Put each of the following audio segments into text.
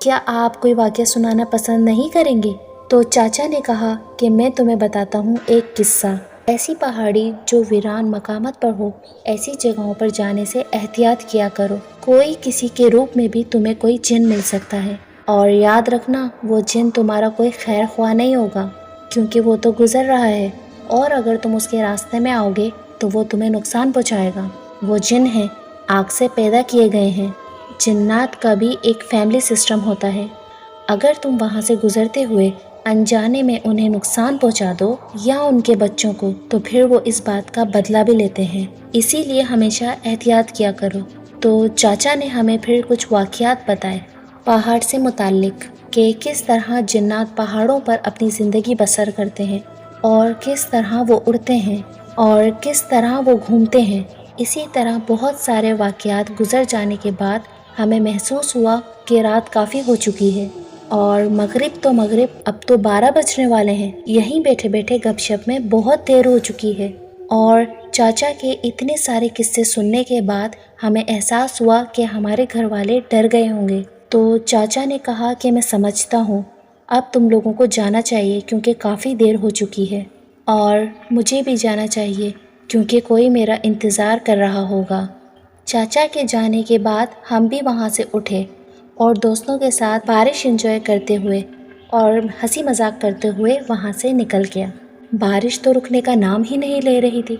کیا آپ کوئی واقعہ سنانا پسند نہیں کریں گے؟ تو چاچا نے کہا کہ میں تمہیں بتاتا ہوں ایک قصہ۔ ایسی پہاڑی جو ویران مقامات پر ہو، ایسی جگہوں پر جانے سے احتیاط کیا کرو۔ کوئی کسی کے روپ میں بھی تمہیں کوئی جن مل سکتا ہے، اور یاد رکھنا وہ جن تمہارا کوئی خیر خواہ نہیں ہوگا، کیونکہ وہ تو گزر رہا ہے، اور اگر تم اس کے راستے میں آؤ گے تو وہ تمہیں نقصان پہنچائے گا۔ وہ جن ہیں، آگ سے پیدا کیے گئے ہیں۔ جنات کا بھی ایک فیملی سسٹم ہوتا ہے۔ اگر تم وہاں سے گزرتے ہوئے انجانے میں انہیں نقصان پہنچا دو یا ان کے بچوں کو، تو پھر وہ اس بات کا بدلہ بھی لیتے ہیں، اسی لیے ہمیشہ احتیاط کیا کرو۔ تو چاچا نے ہمیں پھر کچھ واقعات بتائے پہاڑ سے متعلق، کہ کس طرح جنات پہاڑوں پر اپنی زندگی بسر کرتے ہیں، اور کس طرح وہ اڑتے ہیں، اور کس طرح وہ گھومتے ہیں۔ اسی طرح بہت سارے واقعات گزر جانے کے بعد ہمیں محسوس ہوا کہ رات کافی ہو چکی ہے، اور مغرب اب تو 12 بجنے والے ہیں۔ یہیں بیٹھے بیٹھے گپ شپ میں بہت دیر ہو چکی ہے، اور چاچا کے اتنے سارے قصے سننے کے بعد ہمیں احساس ہوا کہ ہمارے گھر والے ڈر گئے ہوں گے۔ تو چاچا نے کہا کہ میں سمجھتا ہوں، اب تم لوگوں کو جانا چاہیے کیونکہ کافی دیر ہو چکی ہے، اور مجھے بھی جانا چاہیے کیونکہ کوئی میرا انتظار کر رہا ہوگا۔ چاچا کے جانے کے بعد ہم بھی وہاں سے اٹھے اور دوستوں کے ساتھ بارش انجوائے کرتے ہوئے اور ہنسی مذاق کرتے ہوئے وہاں سے نکل گیا۔ بارش تو رکنے کا نام ہی نہیں لے رہی تھی،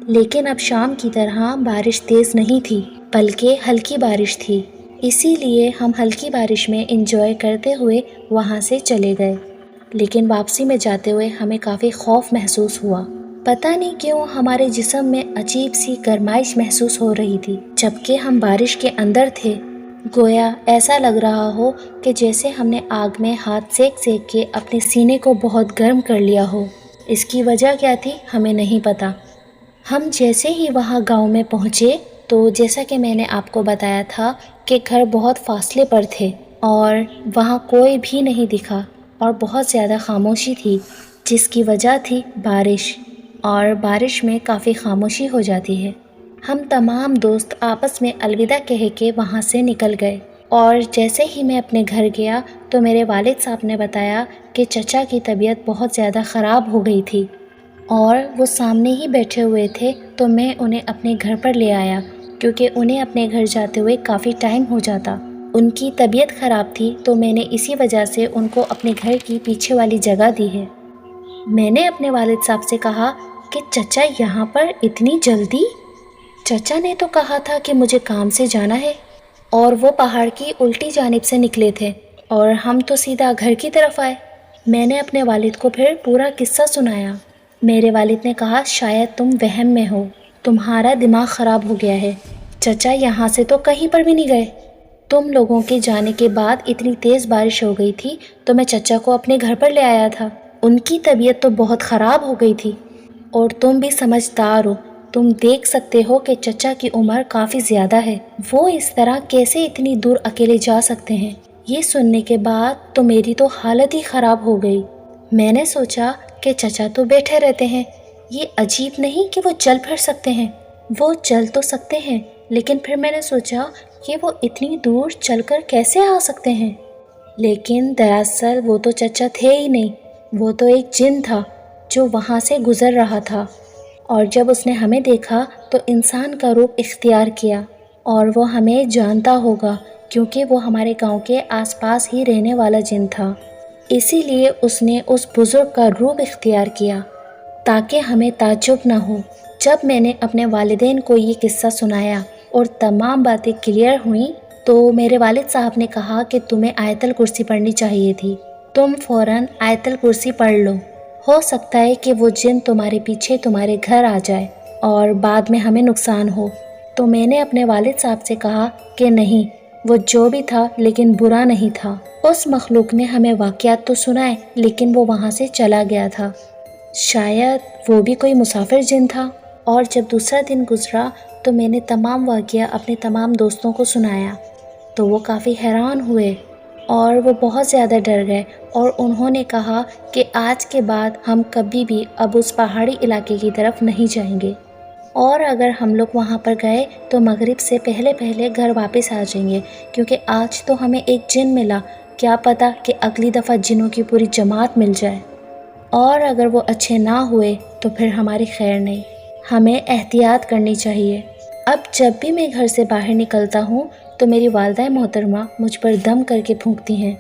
لیکن اب شام کی طرح بارش تیز نہیں تھی، بلکہ ہلکی بارش تھی۔ اسی لیے ہم ہلکی بارش میں انجوائے کرتے ہوئے وہاں سے چلے گئے، لیکن واپسی میں جاتے ہوئے ہمیں کافی خوف محسوس ہوا۔ پتہ نہیں کیوں ہمارے جسم میں عجیب سی گرمائش محسوس ہو رہی تھی جبکہ ہم بارش کے اندر تھے۔ گویا ایسا لگ رہا ہو کہ جیسے ہم نے آگ میں ہاتھ سیک سیک کے اپنے سینے کو بہت گرم کر لیا ہو۔ اس کی وجہ کیا تھی ہمیں نہیں پتا۔ ہم جیسے ہی وہاں گاؤں میں پہنچے تو جیسا کہ میں نے آپ کو بتایا تھا کہ گھر بہت فاصلے پر تھے اور وہاں کوئی بھی نہیں دکھا اور بہت زیادہ خاموشی تھی، جس کی وجہ تھی بارش، اور بارش میں کافی خاموشی ہو جاتی ہے۔ ہم تمام دوست آپس میں الوداع کہہ کے وہاں سے نکل گئے، اور جیسے ہی میں اپنے گھر گیا تو میرے والد صاحب نے بتایا کہ چچا کی طبیعت بہت زیادہ خراب ہو گئی تھی، اور وہ سامنے ہی بیٹھے ہوئے تھے، تو میں انہیں اپنے گھر پر لے آیا کیونکہ انہیں اپنے گھر جاتے ہوئے کافی ٹائم ہو جاتا۔ ان کی طبیعت خراب تھی تو میں نے اسی وجہ سے ان کو اپنے گھر کی پیچھے والی جگہ دی ہے۔ میں نے اپنے والد صاحب سے کہا کہ چچا یہاں پر اتنی جلدی؟ چچا نے تو کہا تھا کہ مجھے کام سے جانا ہے، اور وہ پہاڑ کی الٹی جانب سے نکلے تھے اور ہم تو سیدھا گھر کی طرف آئے۔ میں نے اپنے والد کو پھر پورا قصہ سنایا۔ میرے والد نے کہا شاید تم وہم میں ہو، تمہارا دماغ خراب ہو گیا ہے، چچا یہاں سے تو کہیں پر بھی نہیں گئے۔ تم لوگوں کے جانے کے بعد اتنی تیز بارش ہو گئی تھی تو میں چچا کو اپنے گھر پر لے آیا تھا۔ ان کی طبیعت تو بہت خراب ہو گئی تھی، اور تم بھی سمجھدار ہو، تم دیکھ سکتے ہو کہ چچا کی عمر کافی زیادہ ہے، وہ اس طرح کیسے اتنی دور اکیلے جا سکتے ہیں۔ یہ سننے کے بعد تو میری تو حالت ہی خراب ہو گئی۔ میں نے سوچا کہ چچا تو بیٹھے رہتے ہیں، یہ عجیب نہیں کہ وہ چل پھر سکتے ہیں۔ وہ چل تو سکتے ہیں، لیکن پھر میں نے سوچا کہ وہ اتنی دور چل کر کیسے آ سکتے ہیں، لیکن دراصل وہ تو چچا تھے ہی نہیں، وہ تو ایک جن تھا جو وہاں سے گزر رہا تھا، اور جب اس نے ہمیں دیکھا تو انسان کا روپ اختیار کیا، اور وہ ہمیں جانتا ہوگا کیونکہ وہ ہمارے گاؤں کے آس پاس ہی رہنے والا جن تھا، اسی لیے اس نے اس بزرگ کا روپ اختیار کیا تاکہ ہمیں تعجب نہ ہو۔ جب میں نے اپنے والدین کو یہ قصہ سنایا اور تمام باتیں کلیئر ہوئیں تو میرے والد صاحب نے کہا کہ تمہیں آیت الکرسی پڑھنی چاہیے تھی، تم فوراً آیت الکرسی پڑھ لو، ہو سکتا ہے کہ وہ جن تمہارے پیچھے تمہارے گھر آ جائے اور بعد میں ہمیں نقصان ہو۔ تو میں نے اپنے والد صاحب سے کہا کہ نہیں، وہ جو بھی تھا لیکن برا نہیں تھا، اس مخلوق نے ہمیں واقعات تو سنائے لیکن وہ وہاں سے چلا گیا تھا، شاید وہ بھی کوئی مسافر جن تھا۔ اور جب دوسرا دن گزرا تو میں نے تمام واقعہ اپنے تمام دوستوں کو سنایا تو وہ کافی حیران ہوئے اور وہ بہت زیادہ ڈر گئے، اور انہوں نے کہا کہ آج کے بعد ہم کبھی بھی اب اس پہاڑی علاقے کی طرف نہیں جائیں گے، اور اگر ہم لوگ وہاں پر گئے تو مغرب سے پہلے گھر واپس آ جائیں گے، کیونکہ آج تو ہمیں ایک جن ملا کیا پتہ کہ اگلی دفعہ جنوں کی پوری جماعت مل جائے، اور اگر وہ اچھے نہ ہوئے تو پھر ہماری خیر نہیں۔ ہمیں احتیاط کرنی چاہیے۔ اب جب بھی میں گھر سے باہر نکلتا ہوں تو میری والدہ محترمہ مجھ پر دم کر کے پھونکتی ہیں